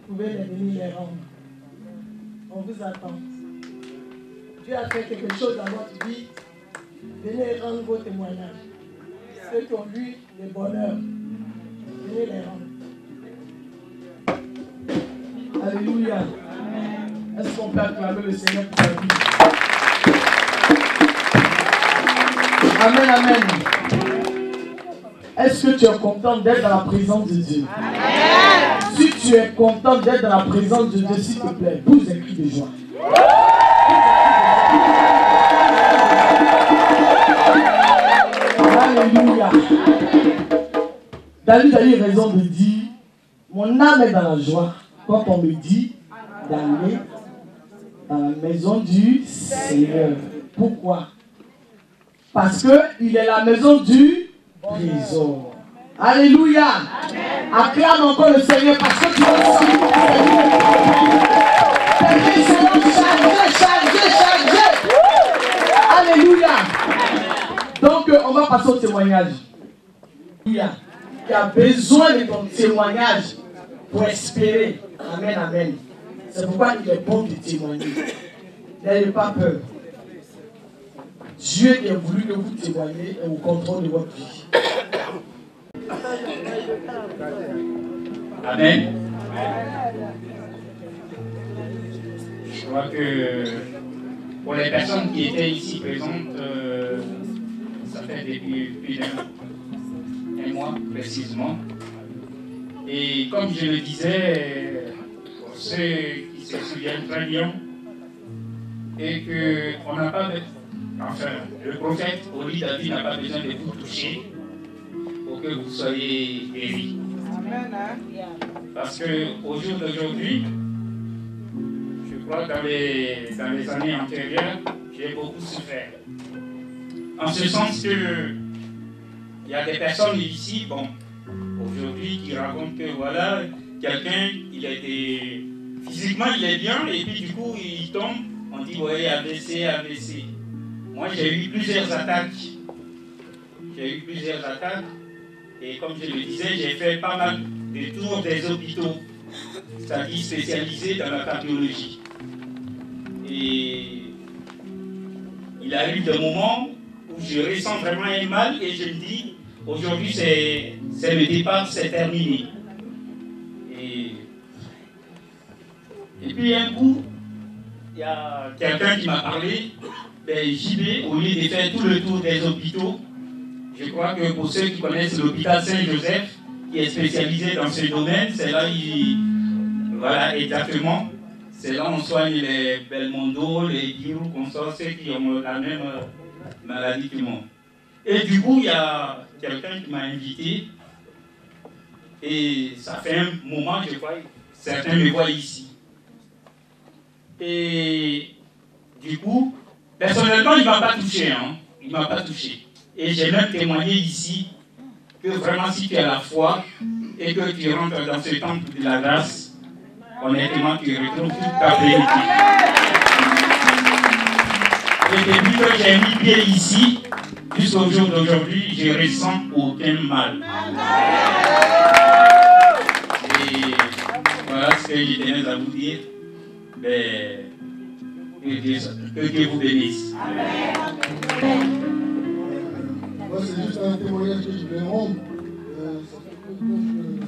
pouvez venir les rendre. On vous attend. Dieu a fait quelque chose dans votre vie. Venez rendre vos témoignages. Ceux qui ont eu le bonheur, venez les rendre. Alléluia. Est-ce qu'on peut acclamer le Seigneur pour sa vie? Amen, amen. Est-ce que tu es content d'être dans la présence de Dieu? Amen. Si tu es content d'être dans la présence de Dieu, s'il te plaît, pousse un cri de joie. Alléluia. David a eu raison de dire, mon âme est dans la joie quand on me dit d'aller dans la maison du Seigneur. Pourquoi? Parce qu'il est la maison du trésor. Alléluia. Amen. Acclame encore le Seigneur parce que tu vas sentir le Seigneur chargé. Alléluia. Donc on va passer au témoignage. Alléluia. Tu as besoin de ton témoignage pour espérer. Amen, amen. C'est pourquoi il est bon de témoigner. N'ayez pas peur. Dieu qui a voulu que vous témoignez est au contrôle de votre vie. Amen. Je crois que pour les personnes qui étaient ici présentes, ça fait depuis plus d'un mois précisément. Et comme je le disais, pour ceux qui se souviennent très bien, et qu'on n'a pas... Enfin, le prophète, au lit David, n'a pas besoin de vous toucher pour que vous soyez guéris. Parce qu'au jour d'aujourd'hui, je crois que dans les années antérieures, j'ai beaucoup souffert. En ce sens que il y a des personnes ici, bon, aujourd'hui, qui racontent que voilà, quelqu'un, il a été physiquement, il est bien, et puis du coup, il tombe, on dit, ouais, AVC, AVC. Moi, j'ai eu plusieurs attaques. Et comme je le disais, j'ai fait pas mal de tours des hôpitaux, c'est-à-dire spécialisés dans la cardiologie. Et il arrive des moments où je ressens vraiment un mal et je me dis, aujourd'hui, c'est le départ, c'est terminé. Et puis un coup, il y a quelqu'un qui m'a parlé. JB, au lieu de faire tout le tour des hôpitaux, je crois que pour ceux qui connaissent l'hôpital Saint-Joseph, qui est spécialisé dans ce domaine, c'est là voilà, exactement. C'est là où on soigne les Belmondo, les Giroux, consorts, ceux qui ont la même maladie que moi. Et du coup, il y a quelqu'un qui m'a invité. Et ça fait un moment, je crois, certains me voient ici. Et du coup, personnellement, il ne m'a pas touché. Hein. Il ne m'a pas touché. Et j'ai même témoigné ici que vraiment, si tu as la foi et que tu rentres dans ce temple de la grâce, honnêtement, tu retrouves toute ta vérité. Et depuis que j'ai mis pied ici, jusqu'au jour d'aujourd'hui, je ne ressens aucun mal. Et voilà ce que je tenais à vous dire. Que Dieu vous bénisse. Amen. Moi, c'est juste un témoignage que je voulais rendre.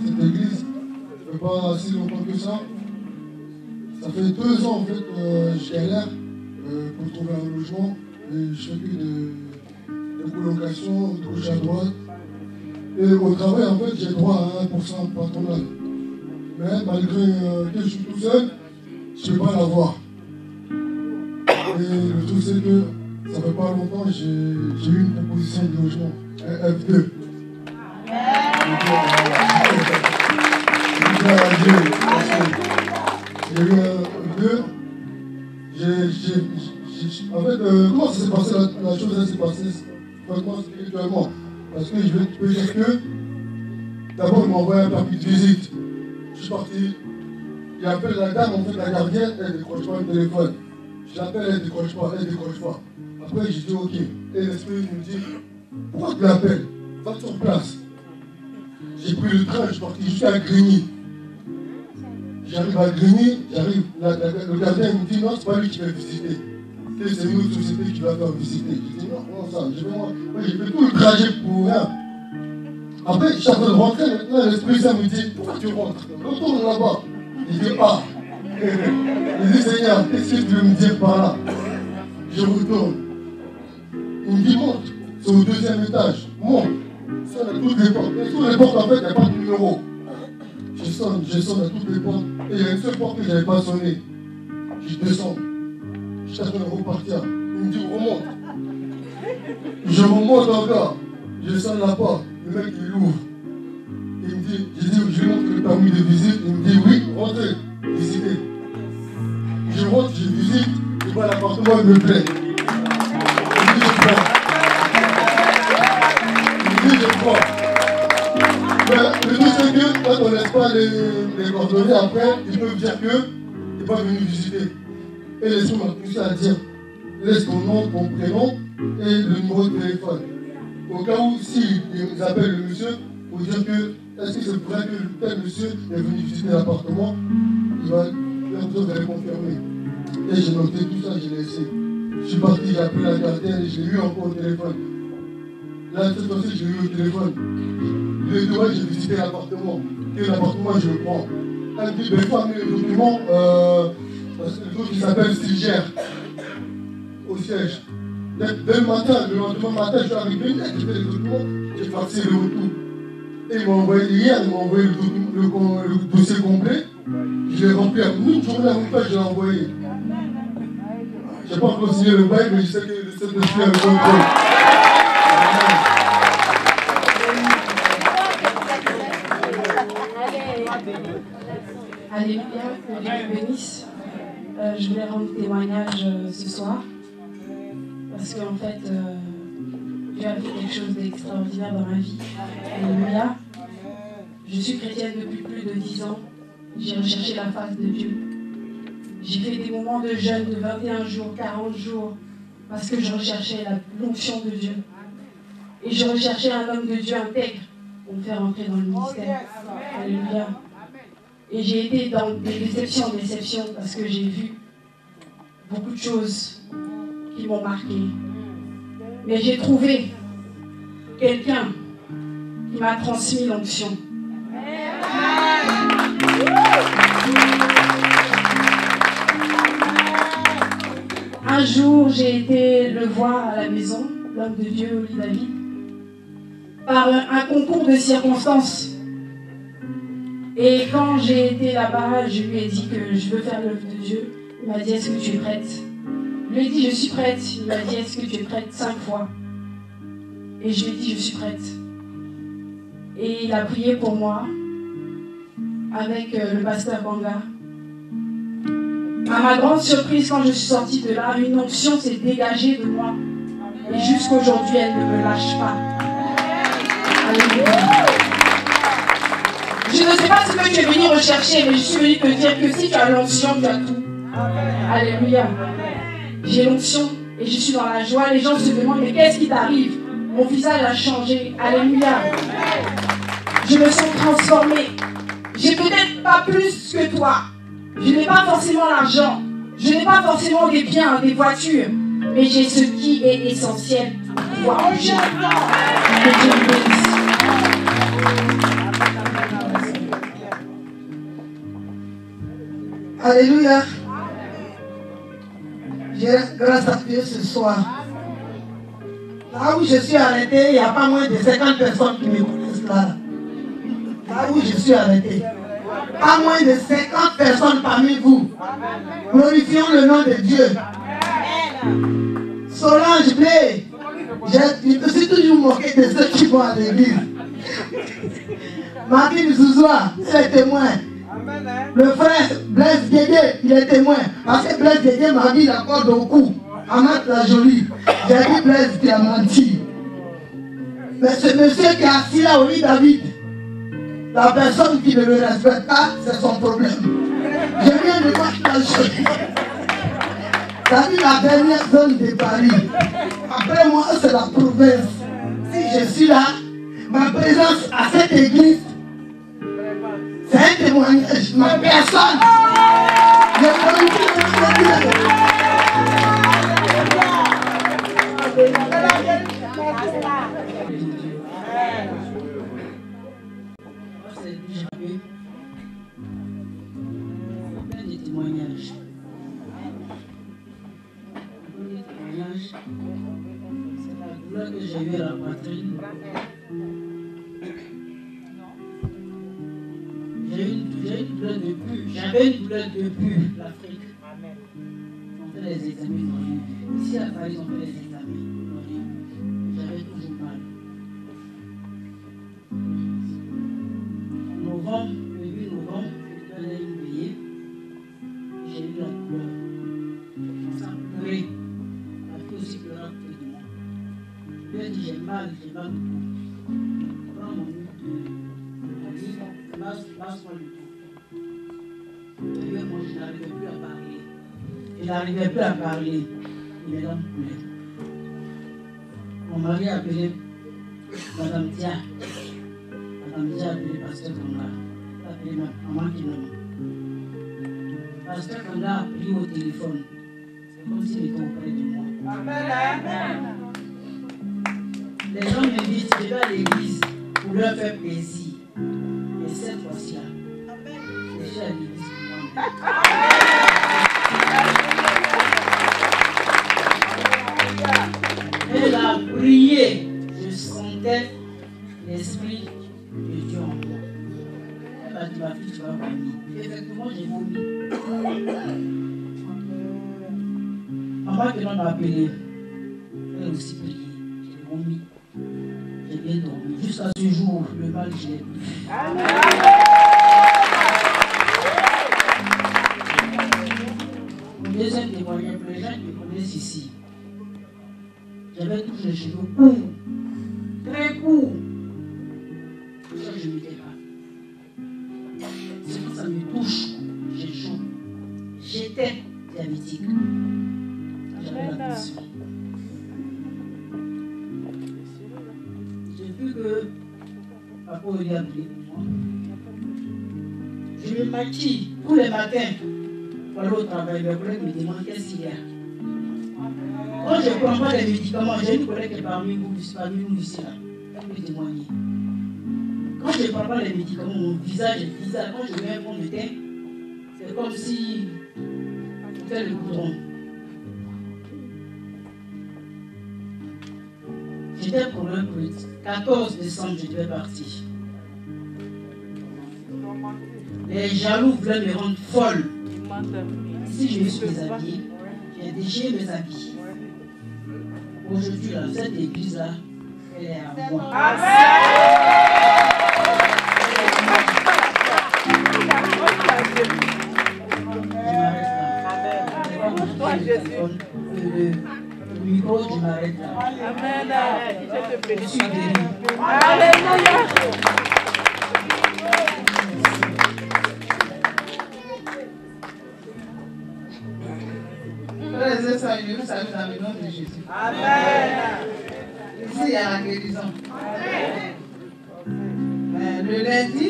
Cette église, je ne fais pas si longtemps que ça. Ça fait 2 ans en fait, je galère pour trouver un logement. Et je fais que de colocation, de gauche à droite. Et au travail, en fait, j'ai droit à 1% patronal. Mais malgré que je suis tout seul, je ne peux pas l'avoir. Et le truc, c'est que ça fait pas longtemps, j'ai eu une proposition de logement, un F2. J'ai eu un F2. En fait, comment ça s'est passé, la chose elle s'est passée franchement spirituellement. Parce que je vais te dire que d'abord, ils m'ont envoyé un papier de visite. Je suis parti. J'appelle la dame, en fait, la gardienne, elle ne décroche pas le téléphone. Je l'appelle, elle ne décroche pas. Après, j'ai dit ok. Et l'esprit me dit, pourquoi tu l'appelles? Va sur place. J'ai pris le train, je suis parti jusqu'à Grigny. J'arrive à Grigny, le gardien me dit non, c'est pas lui qui va visiter. C'est une autre société qui va faire visiter. Je dis non, comment ça? Moi, j'ai fait tout le trajet pour rien. Après, je suis en train de rentrer, maintenant l'Esprit Saint me dit, pourquoi tu rentres? Retourne là-bas. Il dit, ah. Il dit, Seigneur, qu'est-ce que tu veux me dire par là? Je retourne. Il me dit, monte. C'est au 2e étage. Monte. Sonne à toutes les portes. Et sur les portes, en fait, il n'y a pas de numéro. Je sonne à toutes les portes. Et il y a une seule porte que je n'avais pas sonnée. Je descends. Je suis en train de repartir. Il me dit, remonte. Je remonte encore. Je sonne la porte. Le mec, il ouvre. Il me dit, je lui montre le permis de visite. Il me dit, oui, rentrez, visitez. Je rentre, je visite. Je vois l'appartement, il me plaît. Il me dit, je prends. Il me dit, je prends. Mais le truc, c'est que quand on ne laisse pas les coordonnées, après, ils peuvent dire qu'il n'est pas venu visiter. Et l'esprit m'a poussé à dire, laisse ton nom, ton prénom et le numéro de téléphone. Au cas où, s'ils appellent le monsieur, pour dire que, est-ce que c'est vrai que tel monsieur est venu visiter l'appartement, il va faire besoin de les confirmer. Et j'ai noté tout ça, j'ai laissé. Je suis parti, j'ai appelé la gardienne et je l'ai eu encore au téléphone. Là, cette fois-ci, je l'ai eu au téléphone. Le doigt, j'ai visité l'appartement. Et l'appartement, je le prends. Elle me dit, ben, il faut amener le document, parce que le truc qui s'appelle Stigère, au siège. Dès le matin, le lendemain matin, je suis arrivé, j'ai fait les documents, j'ai faxé le retour. Et il m'a envoyé hier, il m'a envoyé le dossier complet. Je l'ai rempli en une journée, en même temps, je l'ai envoyé. Je n'ai pas encore signé le bail, mais je sais que le Saint-Esprit a le contrôle. Alléluia, que Dieu vous bénisse. Je voulais rendre témoignage ce soir. Parce qu'en fait, Dieu a fait quelque chose d'extraordinaire dans ma vie. Alléluia. Je suis chrétienne depuis plus de 10 ans. J'ai recherché la face de Dieu. J'ai fait des moments de jeûne de 21 jours, 40 jours, parce que je recherchais l'onction de Dieu. Et je recherchais un homme de Dieu intègre pour me faire entrer dans le ministère. Alléluia. Et j'ai été dans des déceptions, parce que j'ai vu beaucoup de choses qui m'ont marqué. Mais j'ai trouvé quelqu'un qui m'a transmis l'onction. Un jour, j'ai été le voir à la maison, l'homme de Dieu, Oli David, par un concours de circonstances. Et quand j'ai été là-bas, je lui ai dit que je veux faire l'œuvre de Dieu. Il m'a dit, est-ce que tu es prête? Je lui ai dit, je suis prête. Il m'a dit, est-ce que tu es prête 5 fois? Et je lui ai dit, je suis prête. Et il a prié pour moi avec le pasteur Banga. À ma grande surprise, quand je suis sortie de là, une onction s'est dégagée de moi. Et jusqu'aujourd'hui, elle ne me lâche pas. Alléluia. Je ne sais pas ce que tu es venu rechercher, mais je suis venu te dire que si tu as l'onction, tu as tout. Alléluia. J'ai l'onction et je suis dans la joie. Les gens se demandent, mais qu'est-ce qui t'arrive? Mon visage a changé. Alléluia. Je me sens transformée. J'ai peut-être pas plus que toi. Je n'ai pas forcément l'argent. Je n'ai pas forcément des biens, des voitures. Mais j'ai ce qui est essentiel pour pouvoir bouger. Que Dieu me bénisse. Alléluia. J'ai grâce à Dieu ce soir. Là où je suis arrêté, il n'y a pas moins de 50 personnes qui me connaissent là. Là où je suis arrêté. Pas moins de 50 personnes parmi vous. Glorifions le nom de Dieu. Solange Blé. Je me suis toujours moqué de ceux qui vont à l'église. Martin Zouzoua, il est témoin. Le frère Blaise Guégué, il est témoin. Parce que Blaise Guégué m'a mis la corde au cou. Amat la jolie. J'ai dit Blaise qui a menti. Mais ce monsieur qui est assis là au lit David, la personne qui ne le respecte pas, c'est son problème. Je viens de voir la jolie. C'est la dernière zone de Paris. Après moi, c'est la province. Si je suis là, ma présence à cette église, c'est un témoignage. témoignage, ma personne. Je plein de témoignages. C'est la douleur que j'ai eue à la poitrine. J'avais une douleur depuis l'Afrique. Ils ont fait les examens, ils n'ont rien vu. Ici à Paris, ils ont fait les examens, ils n'ont rien vu. J'avais toujours mal. En novembre, le 8 novembre, je donnais une veillée. J'ai eu la douleur. Je commençais à pleurer. La fille aussi pleurait à côté de moi. Je lui ai dit j'ai mal beaucoup. Prends mon huile de lit, passe-moi le tout. Moi, je n'arrivais plus à parler. Les larmes coulaient. Mon mari a appelé Madame Dia. Madame Dia a appelé Pasteur Kanga. Il a appelé ma maman qui m'a. Pasteur Kanga a pris au téléphone. C'est comme s'il était auprès de moi. Amen. Les gens me disent je vais à l'église pour leur faire plaisir. Et cette fois-ci-là, je suis à l'église pour moi. Elle a prié. Je sentais l'esprit de Dieu en moi. Elle m'a dit ma fille, tu vas vomir. Effectivement, j'ai vomi. Maman que l'on a appelé, elle a aussi prié. J'ai vomi. J'ai bien dormi. Jusqu'à ce jour, le mal, je l'ai plus. Mon deuxième témoignage, pour les gens qui me connaissent ici, j'avais tous les cheveux courts, très courts. Pour ça, je ne m'étais pas. C'est quand ça me touche, j'ai chaud. J'étais diabétique. J'avais la tension. J'ai vu que papa Oli a prié pour moi. Je me maquille tous les matins pour aller au travail. Mes collègues me demandent qu'est-ce qu'il y a. Quand je ne prends pas les médicaments, j'ai une collègue qui est parmi nous ici, là. Elle peut témoigner. Quand je ne prends pas les médicaments, mon visage est bizarre. Quand je mets un fond de teint, c'est comme si c'était le goudron. J'étais pour le 14 décembre, je devais partir. Les jaloux voulaient me rendre folle. Si je me suis déshabillée, j'ai déchiré mes habits. Aujourd'hui, là, cette église-là, elle est à moi. Le micro, je m'arrête là. Amen. Je suis guéri. Alléluia. Frères et sœurs, je vous salue dans le nom de Jésus. Amen. Ici, il y a la guérison. Le lundi,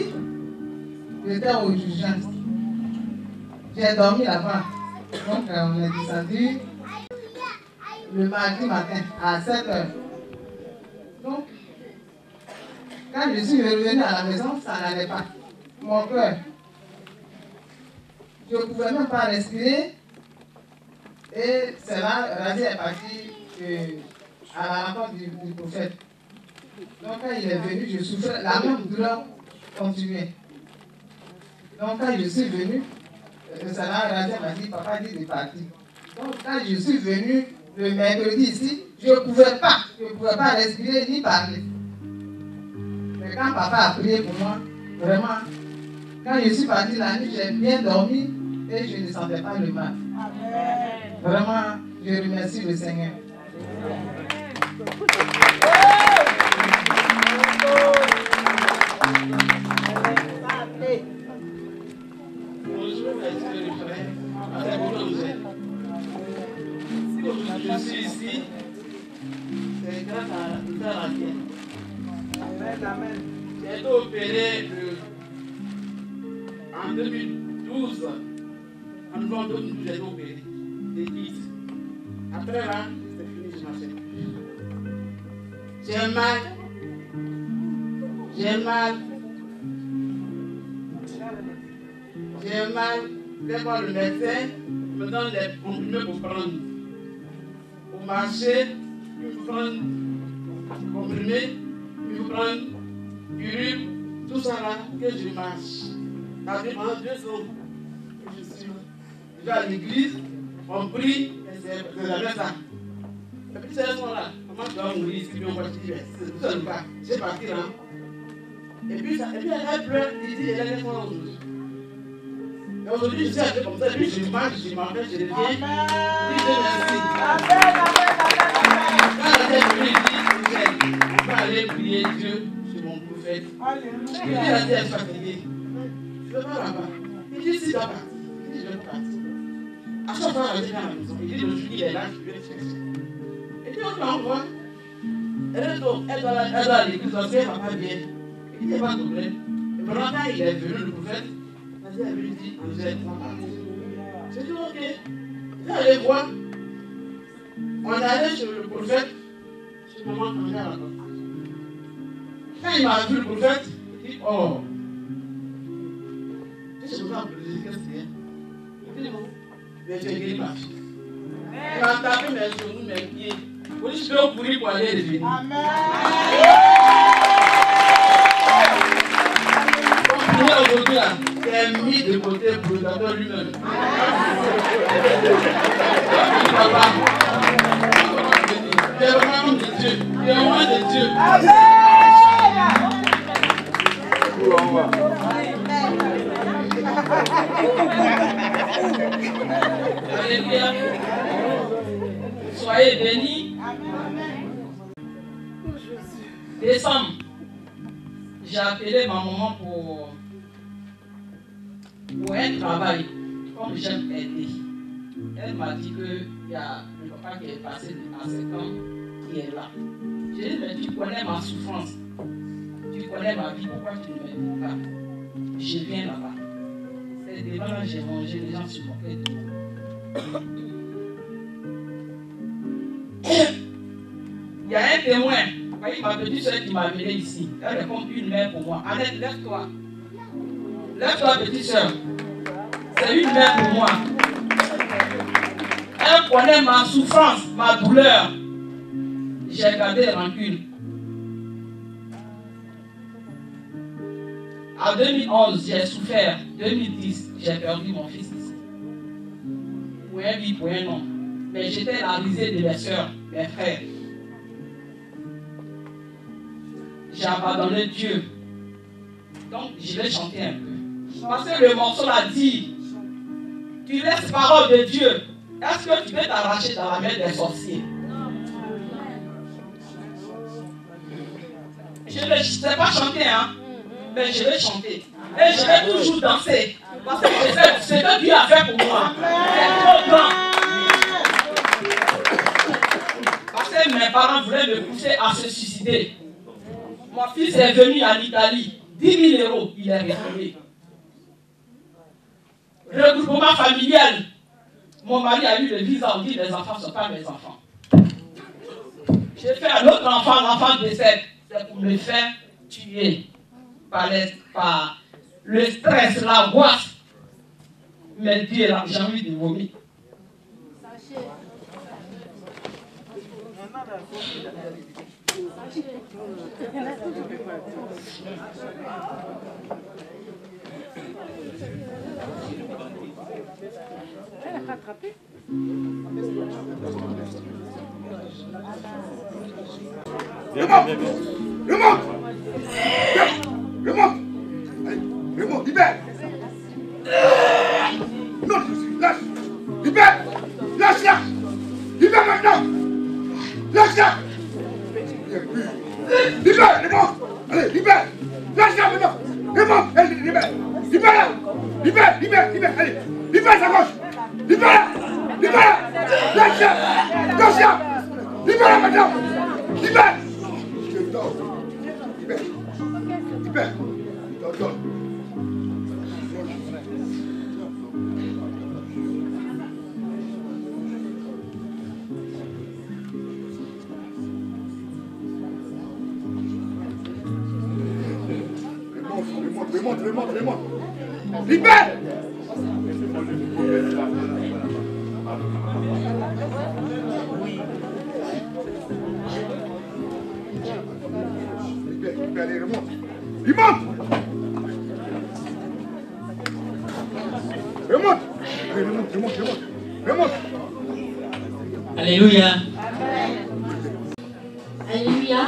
j'étais aux urgences. J'ai dormi là-bas. Donc, on est descendu le mardi matin à 7 h. Donc, quand je suis revenu à la maison, ça n'allait pas. Mon cœur, je ne pouvais même pas respirer. Et c'est là, Razi est parti à la rencontre du prophète. Donc quand il est venu, je souffrais, la même douleur continuait. Donc quand je suis venu, c'est là, Razi m'a dit, papa dit de partir. Donc quand je suis venu le mercredi ici, je ne pouvais pas respirer ni parler. Mais quand papa a prié pour moi, vraiment, quand je suis parti la nuit, j'ai bien dormi et je ne sentais pas le mal. Vraiment, je remercie le Seigneur. Bonjour, monsieur le frère. Si aujourd'hui je suis ici, c'est grâce à la tienne. J'ai été opéré en 2012, en novembre 2012, j'ai été opéré. Des titres. Après là, c'est fini, je marchais. J'ai mal. J'ai mal. J'ai mal. Je vais voir le médecin. Il me donne des comprimés pour prendre. Pour marcher, il faut prendre comprimés, il faut prendre urine, tout ça là, que je marche. Ça fait pendant 2 jours que je suis. Je vais à l'église, on prie, et c'est jamais ça. Et puis ces gens là, comment tu vas mourir ici, puis on va te dire, c'est tout ça le cas, j'ai parti là. Et puis elle pleure, il dit, elle est moi aujourd'hui. Et aujourd'hui, je suis arrivé comme ça, et puis je marche, je m'appelle, je reviens. Puis je merci. Quand la tête lui dit, on va aller prier Dieu sur mon prophète. Il dit, la tête est fatiguée. Je ne vais pas là-bas. Il dit, si tu vas partir. Il dit, je vais partir. À chaque fois, elle vient à la maison. Il dit, le jour qu'il est là, je vais le chercher. Et puis, on l'envoie. Elle doit à l'église parce qu'elle ne va pas bien. Il dit, il n'y a pas de problème. Et pendant quand il est venu, le prophète, elle lui dit, Angèle, on va partir. J'ai dit, ok. Je vais aller voir. On est allé chez le prophète, chez maman Angèle là-bas. Quand il m'a vu le prophète, il dit, oh. Je ne sais pas, qu'est-ce que c'est? Il dit, non. Mais j'ai guéri ma fille. Il m'a tapé mes genoux, mes pieds. Pour dire, je vais au pourri pour aller revenir. Amen. Aujourd'hui là, c'est mis de côté pour le docteur lui-même. Papa, tu es vraiment de Dieu. Tu es vraiment de Dieu. Alléluia. Soyez bénis. Décembre, j'ai appelé ma maman pour un travail, comme j'aime aider. Elle m'a dit qu'il y a le papa qui est passé à 7 ans qui est là. J'ai dit, mais tu connais ma souffrance, tu connais ma vie, pourquoi tu ne m'aides pas? Je viens là-bas. C'est des là j'ai mangé, les gens supportaient de moi. Il y a un témoin, vous voyez ma petite soeur qui m'a amené ici. Elle répond une mère pour moi. Annette, lève-toi. Lève-toi, petite soeur. C'est une mère pour moi. Elle connaît ma souffrance, ma douleur. J'ai gardé rancune. En 2011, j'ai souffert. 2010, j'ai perdu mon fils ici. Pour un oui, pour un non. Mais j'étais la risée de mes soeurs, mes frères. J'ai abandonné Dieu. Donc, je vais chanter un peu. Parce que le morceau l'a dit. Tu laisses parole de Dieu. Est-ce que tu peux t'arracher dans la main des sorciers? Je ne sais pas chanter, hein? Mais je vais chanter. Et je vais toujours danser. Parce que c'est ce que Dieu a fait pour moi. C'est trop grand. Parce que mes parents voulaient me pousser à se suicider. Mon fils est venu en Italie. 10 000 euros, il est retourné. Regroupement familial. Mon mari a eu le visa, on dit les enfants ne sont pas mes enfants. J'ai fait un autre enfant, l'enfant décède. C'est pour me faire tuer par le stress, l'angoisse. Mais Dieu, j'ai envie de vomir. Elle a rattrapé. Remonte. Allez, remonte, libère. Non, lâche. Libère. Lâche-la. Libère maintenant. Lâche-la. Libère, remonte. Allez, libère. Lâche-la maintenant. Remonte. Allez, libère. Libère-la. Libère. Allez, libère sa gauche. Libère-la. Lâche-la. Libère-la maintenant. Libère. Je dors. Libère. remonte. Libère. Allez, remonte. Remonte. Alléluia. Alléluia.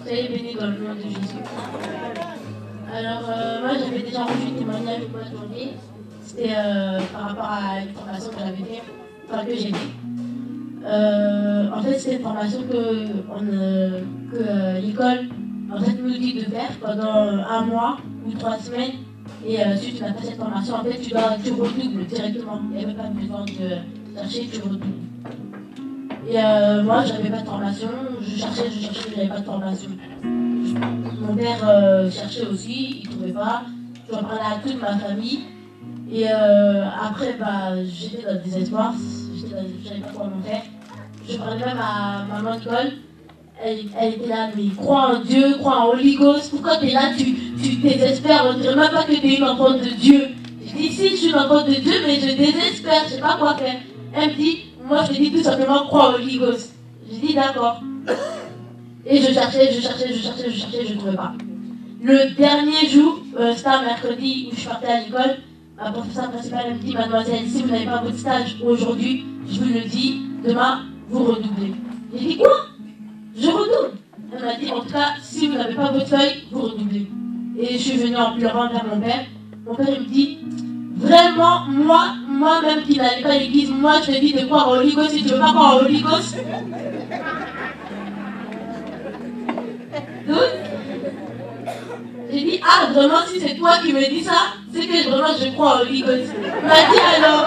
Soyez bénis dans le nom de Jésus. Alors, moi, j'avais déjà reçu un témoignage au mois de janvier. C'était par rapport à une formation que j'avais faite, enfin que j'ai fait. En fait, c'était une formation que l'école en fait, nous dit de faire pendant 1 mois ou 3 semaines. Et si tu n'as pas cette formation, en fait, tu redoubles directement. Il n'y avait pas besoin de chercher, tu redoubles. Et moi, je n'avais pas de formation. Je cherchais, je n'avais pas de formation. Mon père cherchait aussi, il ne trouvait pas. J'en parlais à toute ma famille. Et après, j'étais dans le désespoir. Je ne savais pas comment faire. Je parlais même à maman Nicole. Elle était là, mais crois en Dieu, crois en Holy Ghost. Pourquoi tu es là, tu désespères? On ne dirait même pas que tu es une enfant de Dieu. Je dis, si, je suis une enfant de Dieu, mais je désespère, je ne sais pas quoi faire. Elle me dit, moi je te dis tout simplement, crois en Holy Ghost. Je dis, d'accord. Et je cherchais, je ne trouvais pas. Le dernier jour, c'était un mercredi où je partais à l'école, ma professeure principale elle me dit, mademoiselle, si vous n'avez pas votre stage aujourd'hui, je vous le dis, demain, vous redoublez. J'ai dit, quoi? Je redouble. Elle m'a dit, en tout cas, si vous n'avez pas votre feuille, vous redoublez. Et je suis venue en pleurant vers mon père. Mon père, il me dit, vraiment, moi-même qui n'allais pas à l'église, moi, je te dis de croire au Holy Ghost. Si tu ne veux pas croire au Holy Ghost, donc, j'ai dit, ah, vraiment, si c'est toi qui me dis ça, c'est que vraiment, je crois au Holy Ghost. Il m'a dit, alors...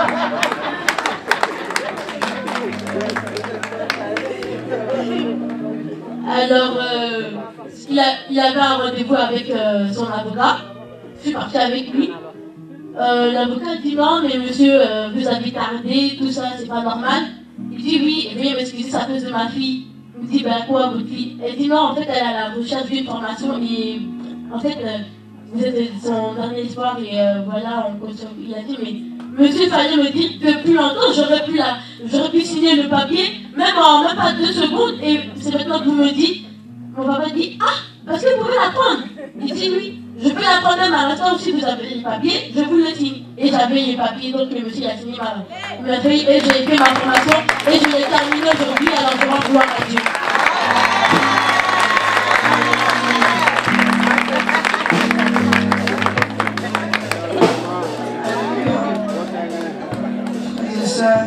Alors, il avait un rendez-vous avec son avocat. Je suis partie avec lui. L'avocat dit non, mais monsieur, vous avez tardé, tout ça, c'est pas normal. Il dit oui, veuillez m'excuser, c'est à cause de ma fille. Il me dit, ben quoi, votre fille? Elle dit non, en fait, elle est à la recherche d'une formation et en fait, vous êtes son dernier espoir et voilà, il a dit, mais monsieur, il fallait me dire depuis longtemps, j'aurais pu signer le papier, même pas 2 secondes, et c'est maintenant que vous me dites, mon papa dit, ah, parce que vous pouvez la prendre. Il dit oui, je peux la prendre même à l'instant si vous avez les papiers, je vous le signe. Et j'avais les papiers, donc le monsieur a signé ma feuille et j'ai fait ma formation et je l'ai terminée aujourd'hui, alors je rends gloire à Dieu.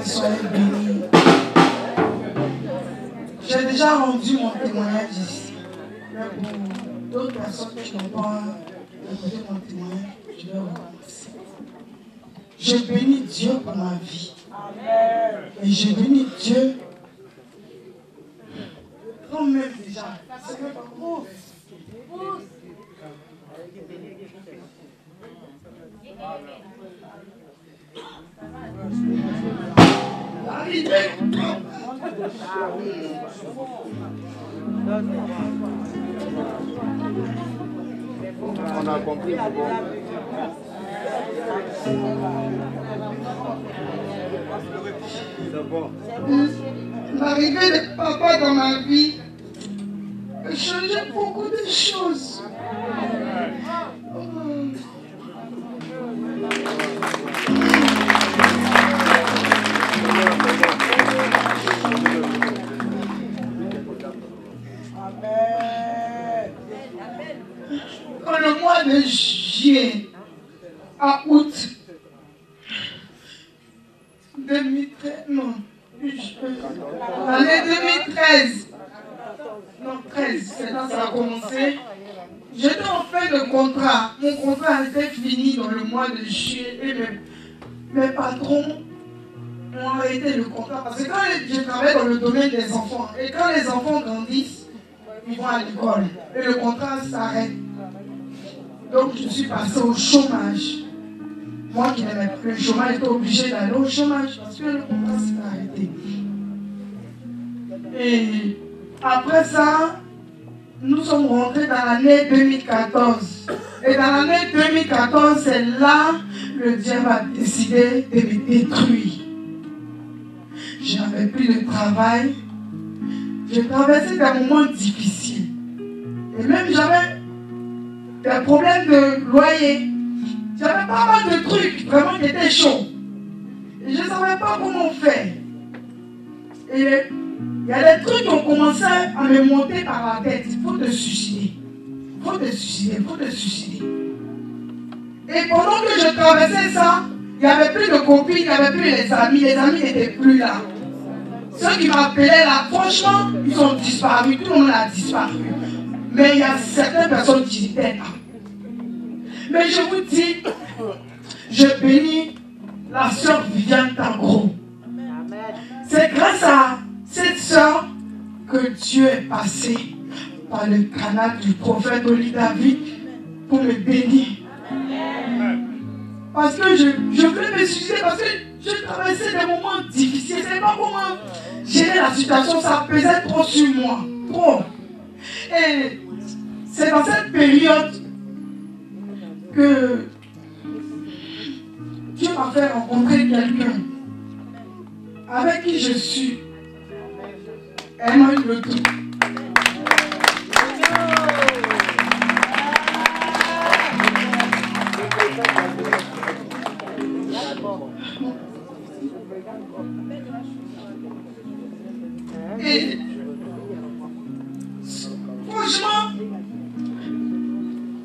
Soyez bénis. J'ai déjà rendu mon témoignage ici. Mais pour d'autres personnes qui n'ont pas écouté mon témoignage, je vais recommencer. Je bénis Dieu pour ma vie. Et je bénis Dieu. Non, même déjà. C'est même pas comment. On a compris. L'arrivée de papa dans ma vie a changé beaucoup de choses. Dans le mois de juillet à août 2013, non, l'année 2013, non 13, c'est là que ça a commencé. J'étais en fin de contrat. Mon contrat était fini dans le mois de juillet et mes patrons ont arrêté le contrat. Parce que quand je travaille dans le domaine des enfants, et quand les enfants grandissent, ils vont à l'école et le contrat s'arrête. Donc je suis passée au chômage. Moi qui n'aimais pas le chômage, j'étais obligée d'aller au chômage parce que le contrat s'est arrêté. Et après ça, nous sommes rentrés dans l'année 2014. Et dans l'année 2014, c'est là que le diable a décidé de me détruire. Je n'avais plus de travail. Je traversais des moments difficiles. Et même j'avais des problèmes de loyer. J'avais pas mal de trucs vraiment qui étaient chauds. Et je ne savais pas comment faire. Et il y a des trucs qui ont commencé à me monter par la tête. Il faut te suicider. Il faut te suicider. Il faut te suicider. Et pendant que je traversais ça, il n'y avait plus de copines, il n'y avait plus les amis. Les amis n'étaient plus là. Ceux qui m'appelaient là, franchement, ils ont disparu. Tout le monde a disparu. Mais il y a certaines personnes qui étaient là. Mais je vous dis, je bénis la sœur Viviane Tangro. C'est grâce à cette sœur que Dieu est passé par le canal du prophète Oli David pour me bénir. Parce que je voulais me suicider, parce que je traversais des moments difficiles. Je ne sais pas comment gérer la situation, ça pesait trop sur moi. Trop. Et c'est dans cette période que Dieu m'a fait rencontrer quelqu'un avec qui je suis. Elle m'a eu le tout. Et franchement,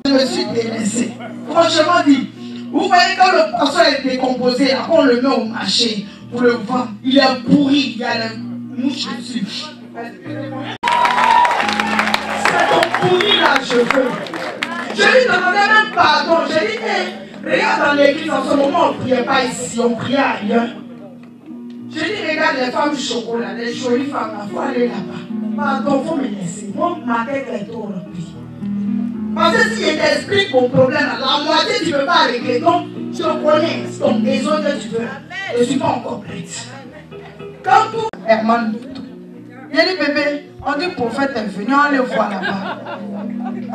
je me suis délaissé. Franchement dit, vous voyez quand le poisson est décomposé, là, quand on le met au marché pour le vendre, il est pourri, il y a des mouches dessus. C'est ton pourri là, je veux. Je lui demandais même pardon. Je lui dis, hey, regarde dans l'église en ce moment, on ne priait pas ici, on priait ailleurs. Je dis, regarde les femmes chocolat, les jolies femmes, il faut aller là-bas. Pardon, il faut me laisser. Moi, ma tête est trop remplie. Parce que si je t'explique mon problème, la moitié tu ne peux pas régler. Donc, je connais ton besoin que tu veux. Je ne suis pas encore prête. Quand tout Herman, il a dit, bébé, on dit le prophète est venu, on les voit là-bas.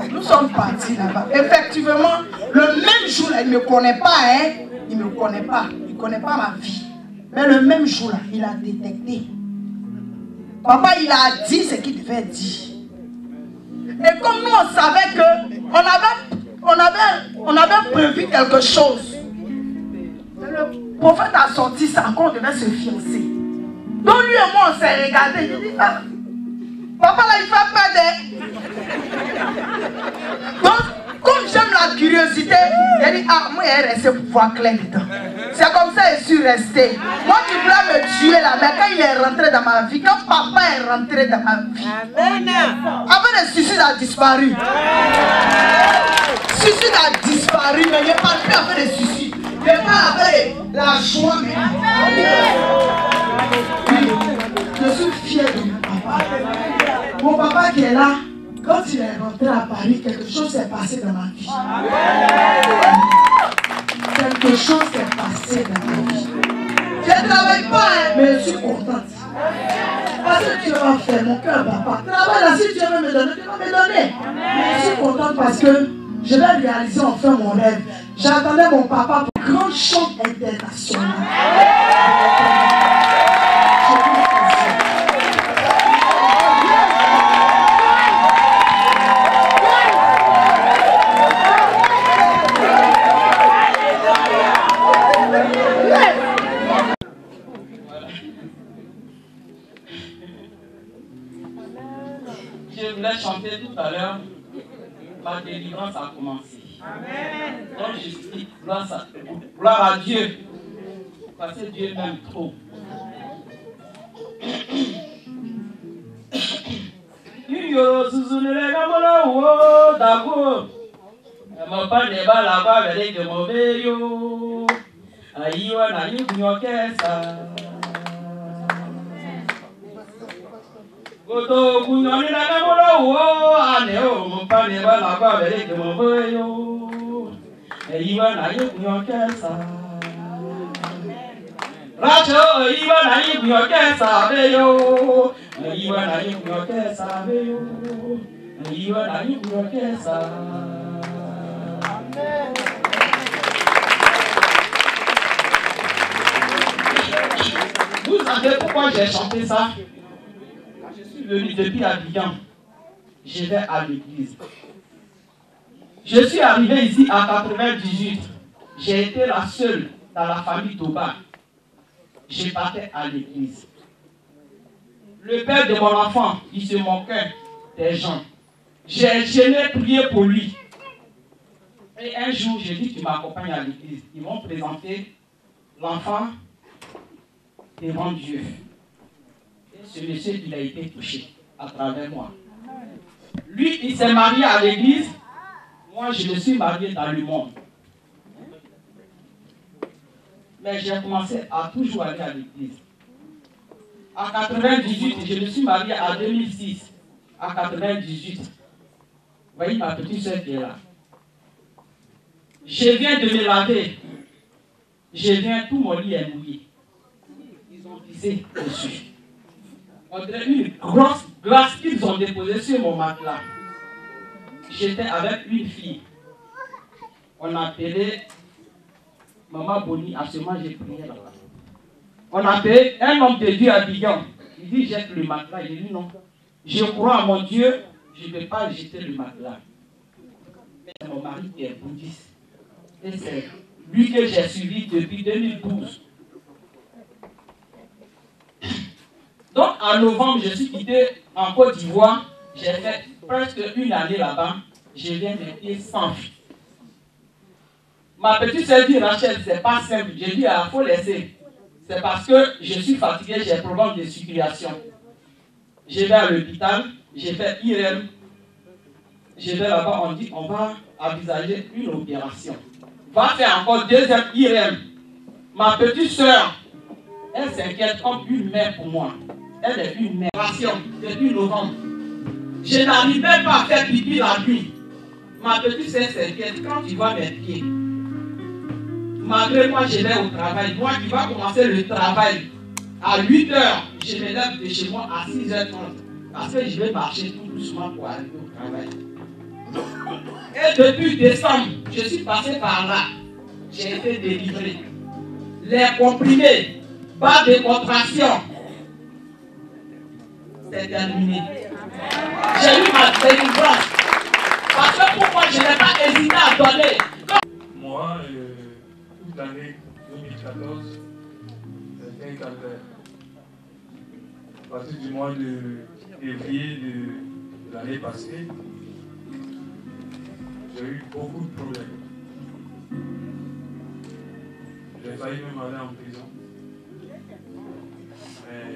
Nous sommes partis là-bas. Effectivement, le même jour, il ne me connaît pas, hein. Il ne me connaît pas. Il ne connaît pas ma vie. Mais le même jour-là, il a détecté. Papa, il a dit ce qu'il devait dire. Et comme nous, on savait qu'on avait prévu quelque chose. Le prophète a sorti ça, qu'on devait se fiancer. Donc lui et moi, on s'est regardé. Il dit, ah, papa, là, il fait peur de... Donc, comme j'aime la curiosité, il dit, ah, moi, il est resté pour voir clair dedans. C'est comme ça que je suis resté. Moi qui voulais me tuer là, mais quand il est rentré dans ma vie, quand papa est rentré dans ma vie, après le suicide a disparu. Le suicide a disparu, mais il ne parle plus après le suicide. Il parle après la joie. Je suis fier de mon papa. Mon papa qui est là, quand il est rentré à Paris, quelque chose s'est passé dans ma vie. Quelque chose s'est passé dans ma vie. Je ne travaille pas, mais je suis contente. Parce que tu vas faire mon cœur, papa. Travaille là, si tu veux me donner, tu vas me donner. Mais je suis contente parce que je vais réaliser enfin mon rêve. J'attendais mon papa pour grand chant international. Je voulais chanter tout à l'heure, ma délivrance a commencé. Amen. Donc je dis gloire à Dieu, parce que Dieu m'aime trop. Yo suzunere gamona wo dago. Mapa ne ba la ba vele ke mo be yo. Ayiwa na ni kunyokesa. Goto kunyoni na gamona wo ane o mapa ne ba la ba vele ke mo be yo. Ayiwa na ni kunyokesa. Racho iwa na ni kunyokesa be yo. Iwa na ni kunyokesa be yo. Iwa na ni kunyokesa. Vous savez pourquoi j'ai chanté ça? Quand je suis venu depuis Abidjan, je vais à l'église. Je suis arrivé ici à 98. J'ai été la seule dans la famille Toba. Je partais à l'église. Le père de mon enfant, il se moquait des gens. J'ai prié pour lui. Et un jour, j'ai dit, tu m'accompagnes à l'église. Ils m'ont présenté l'enfant devant Dieu. Et ce monsieur, il a été touché à travers moi. Lui, il s'est marié à l'église. Moi, je me suis marié dans le monde. Mais j'ai commencé à toujours aller à l'église. À 98, je me suis marié à 2006. À 98. Vous voyez ma petite soeur qui est là. Je viens de me laver. Je viens, tout mon lit est mouillé. Ils ont pissé dessus. On dirait une grosse glace qu'ils ont déposée sur mon matelas. J'étais avec une fille. On a appelé Maman Boni. À ce moment, j'ai prié là-bas. On a appelé un homme de Dieu à Abidjan. Il dit, jette le matelas. J'ai dit non. Je crois à mon Dieu. Je ne vais pas jeter le matelas. Mais c'est mon mari qui est bouddhiste. Et c'est lui que j'ai suivi depuis 2012. Donc en novembre, je suis quitté en Côte d'Ivoire. J'ai fait presque une année là-bas. Je viens de pied sans vie. Ma petite soeur dit, Rachel, c'est pas simple. J'ai dit, il faut laisser. C'est parce que je suis fatigué, j'ai un problème de circulation. Je vais à l'hôpital, j'ai fait IRM. Je vais là-bas, on dit, on va envisager une opération. Va faire encore deuxième IRM. Ma petite soeur, elle s'inquiète comme une mère pour moi. Elle est une mère. Depuis novembre. Je n'arrivais pas à faire pipi la nuit. Ma petite soeur s'inquiète quand tu vois mes pieds. Malgré moi, je vais au travail. Moi qui va commencer le travail à 8 h, je me lève de chez moi à 6h30. Parce que je vais marcher tout doucement pour arriver au travail. Et depuis décembre, je suis passé par là. J'ai été délivré. Les comprimés, pas de contraction. C'est terminé. J'ai eu ma délivrance. Parce que pourquoi je n'ai pas hésité à donner? Moi, toute l'année 2014, c'était un calvaire. À partir du mois de février de l'année passée, j'ai eu beaucoup de problèmes. J'ai failli même aller en prison. Mais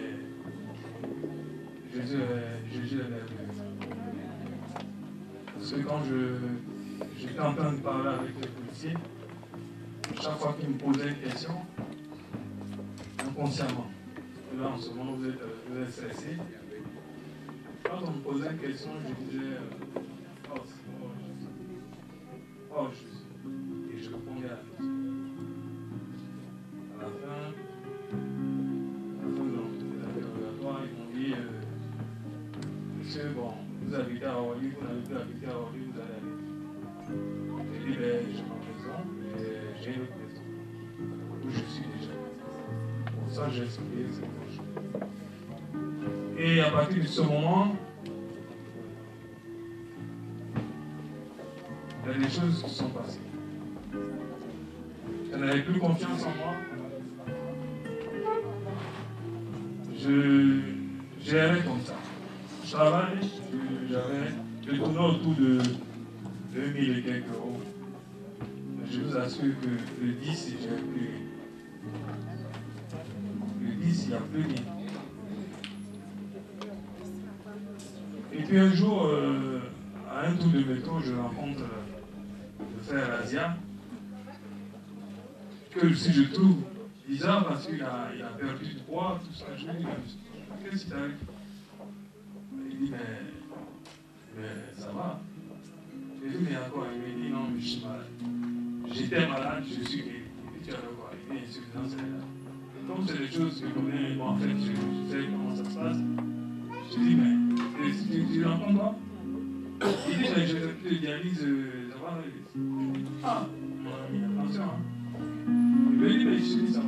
Jésus est merveilleux. Parce que quand j'étais en train de parler avec les policiers, chaque fois qu'ils me posaient une question, inconsciemment, là en ce moment vous êtes stressé, quand on me posait une question, je disais oh Jésus. Et je répondais à la question. À la fin de l'interrogatoire, ils m'ont dit monsieur, bon, vous habitez à Orly, vous n'avez plus habité à Orly, vous allez aller. J'ai dit, j'ai ma maison, j'ai une autre maison où je suis déjà. Pour ça, j'ai expliqué cette chose. Et à partir de ce moment, il y a des choses qui sont passées. Je n'avais plus confiance en moi. J'errais comme ça. Je travaille, je tournais autour de 2000 et quelques euros. Je vous assure que le 10, j'ai plus rien. Le 10, il n'y a plus rien. Et puis un jour, à un tour de métro, je rencontre le frère Razia, que si je trouve bizarre parce qu'il a perdu du poids, tout ça. Je lui dis, qu'est-ce qui t'arrive? Il dit, mais ça va. J'ai dit, mais encore, il me dit, non, mais je suis malade. J'étais malade, je suis guéri. Il dit, tu as quoi? Il dit, insuffisance rénale. Comme c'est des choses que je connais, bon, en fait, je sais comment ça se passe. Je dis, mais tu rencontres quoi? Il dit, mais je fais plus de dialyse, ça va. Ah, mon ami, attention. Hein. Il me dit, mais je dis, ça va.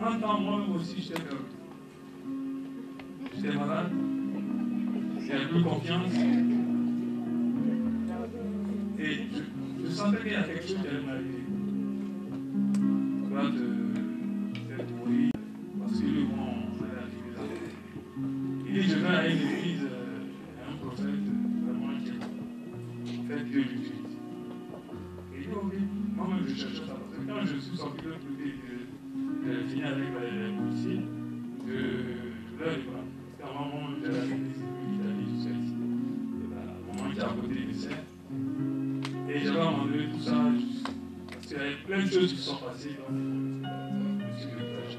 En temps, moi-même aussi, j'étais perdu. J'étais malade. J'avais plus confiance. Et je sentais qu'il y a quelque chose qui allait m'arriver. Soit de mourir, parce que le monde, on allait arriver là. Il dit, je vais à une église, un prophète, vraiment qui en fait Dieu l'utilise. Et il dit, ok, moi-même je cherchais ça. Parce que quand je suis sorti de l'autre côté, j'ai fini avec les policiers, je leur ai dit, à un moment, j'ai la l'église d'Italie jusqu'à ici. Au moment qui est à côté du dessert. Et j'avais abandonné tout ça, parce qu'il y avait plein de choses qui sont passées. Donc, je suis découragé.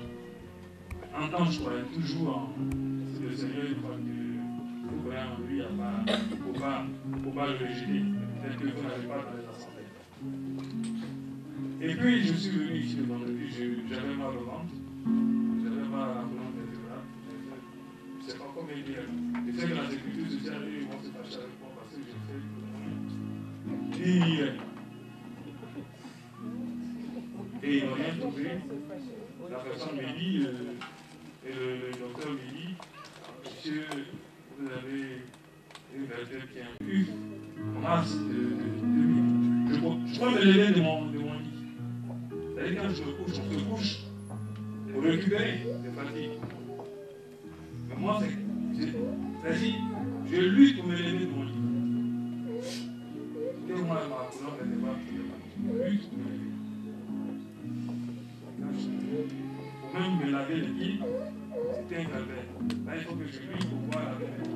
En temps, je croyais toujours en le Seigneur, une fois que vous croyez en lui, il faut pas le rejeter. Peut-être que vous n'avez pas dans les assemblées. Et puis, je suis venu ici le vendredi, j'avais mal au ventre, j'avais mal à la colonne vertébrale. Je ne sais pas comment il dit. Je sais que la sécurité sociale, ils vont se fâcher avec moi parce que je fais et ils n'ont rien trouvé. La personne me dit, et le docteur me dit, monsieur, vous avez une vertèbre qui est un peu masse de 2000. Je peux me lever de mon lit. C'est-à-dire quand je me couche, on se couche pour récupérer les fatigues. Mais moi, c'est-à-dire, je lutte pour me lever de mon lit. Et moi, ma colonne vertébrale, je lutte pour me lever. Pour même me laver les pieds, c'était un calvaire. Là, il faut que je lutte pour pouvoir laver les pieds.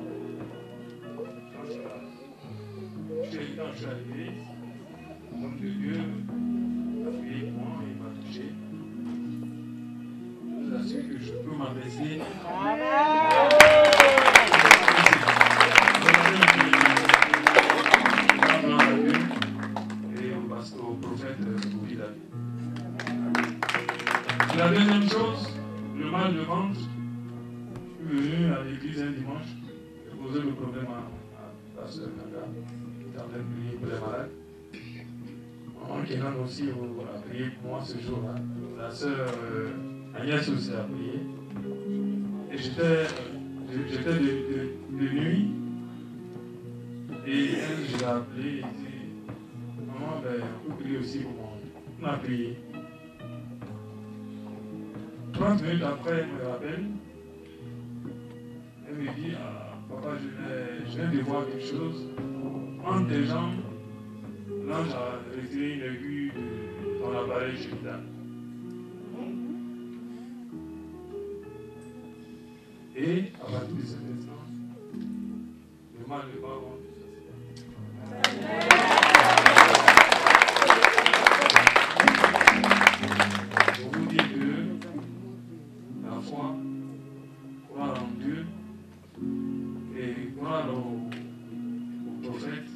Quand je suis arrivé, l'homme de Dieu a prié pour moi, il m'a touché. Je vous assure que je peux m'adresser. Et au prophète Boubi David. La deuxième chose, le mal de ventre. Je suis venu à l'église un dimanche, j'ai posé le problème à la sœur Nada, qui est en train de prier pour les malades. Maman Kenan aussi a prié pour moi ce jour-là. La sœur Agnès aussi a prié. Et j'étais de nuit. Et elle, je l'ai appelée et dit, maman, on peut prier aussi pour moi. On a prié. 30 minutes après, elle me rappelle. Elle me dit, papa, je viens de voir quelque chose. Entre tes jambes, l'ange a retiré une aiguille de ton appareil génital. Et à partir de cet instant, le mal ne va pas. Je vous dis que la foi, croire en Dieu et croire au prophète,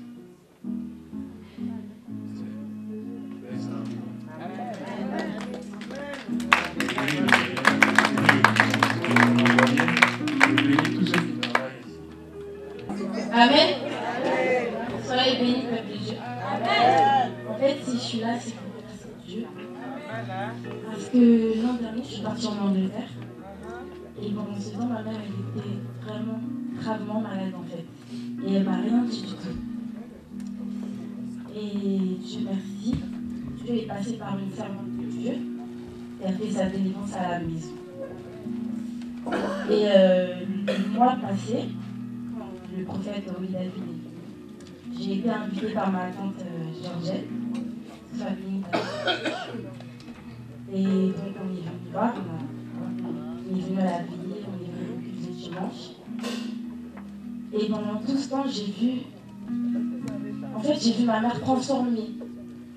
c'est ça. Amen. Soyez bénis, peuple de Dieu. Amen. En fait, si je suis là, c'est pour remercier Dieu. Parce que l'an dernier, je suis partie en Angleterre. Et pendant ce temps, ma mère elle était vraiment gravement malade en fait. Et elle m'a rien dit du tout. Et Dieu merci, Dieu est passé par une servante de Dieu. Et a fait sa délivrance à la maison. Et le mois passé, le prophète Boubi David est venu. J'ai été invitée par ma tante Georgette, famille. Et donc on est venu voir, on est venu à la veillée, on est venu le dimanche. Et pendant tout ce temps, j'ai vu ma mère transformée.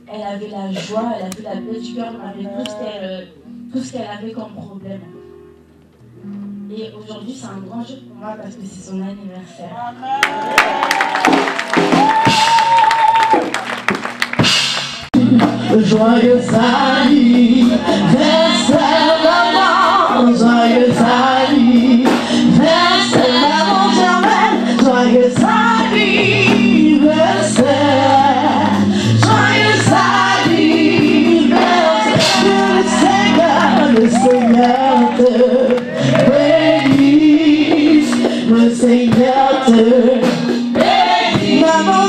Elle avait la joie, elle avait la paix du cœur, elle avait tout ce qu'elle avait comme problème. Et aujourd'hui, c'est un grand jour pour moi parce que c'est son anniversaire. Joyeux anniversaire maman, joyeux anniversaire maman Germaine, joyeux anniversaire. fierté. Maman